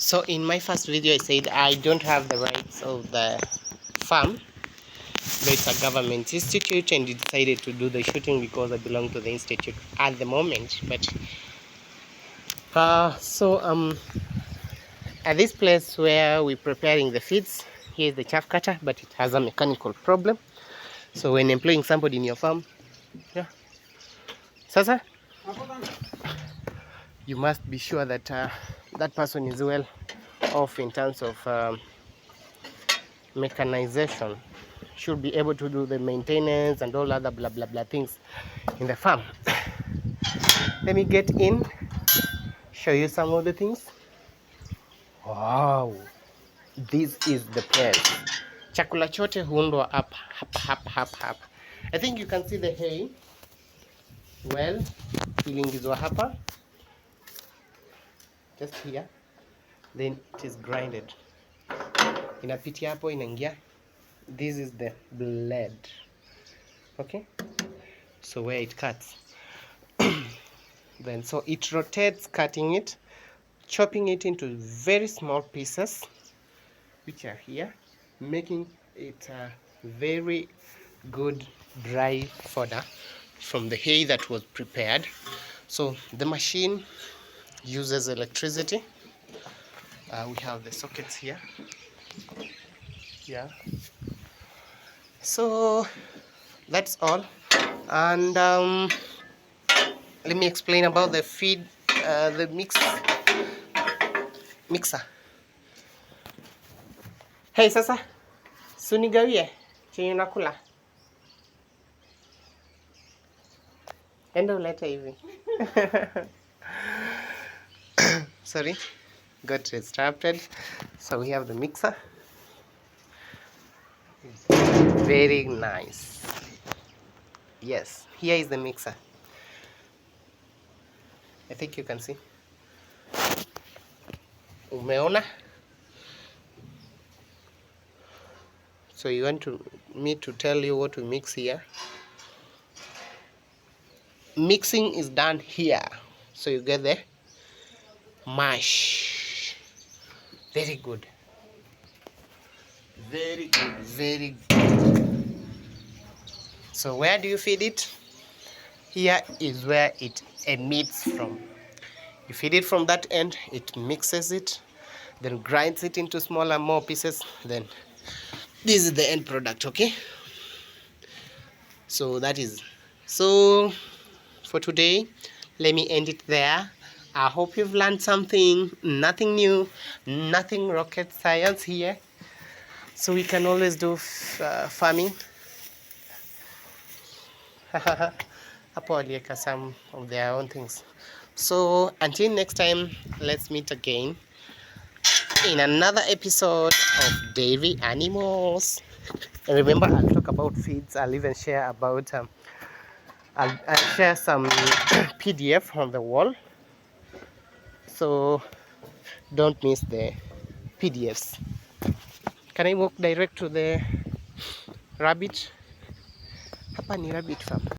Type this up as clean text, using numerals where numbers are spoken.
So in my first video I said I don't have the rights of the farm, but it's a government institute and I decided to do the shooting because I belong to the institute at the moment. But at this place where we're preparing the feeds, here's the chaff cutter, but it has a mechanical problem. So when employing somebody in your farm, yeah, Sasa, you must be sure that that person is well off in terms of mechanization, should be able to do the maintenance and all other blah blah blah things in the farm. Let me get in, show you some of the things. Wow, this is the place. Chakula chote huundwa hapa. I think you can see the hay well iliingizwa hapa, just here, then it is grinded, inapitia hapo inaingia. This is the blade, okay, so where it cuts then so it rotates, cutting it, chopping it into very small pieces which are here, making it a very good dry fodder from the hay that was prepared. So the machine uses electricity. We have the sockets here, yeah, so that's all. And let me explain about the feed, the mixer. Hey, sasa sunigawie chenye nakula, enda ulete hivi. Sorry, got distracted. So we have the mixer, very nice. Yes, here is the mixer. I think you can see. Umeona? So you want me to tell you what to mix here? Mixing is done here. So you get the mash. Very good. Very good, very good. So where do you feed it? Here is where it emits from. You feed it from that end, it mixes it, then grinds it into smaller, more pieces, then this is the end product, okay? So that is, so for today, let me end it there. I hope you've learned something, nothing new, nothing rocket science here. So we can always do farming. Hapo walieka some of their own things. So until next time, let's meet again in another episode of Dairy Animals. And remember, I'll talk about feeds. I'll even share about I'll share some PDF on the wall, so don't miss the PDFs. Can I walk direct to the rabbit? Hapa ni rabbit farm.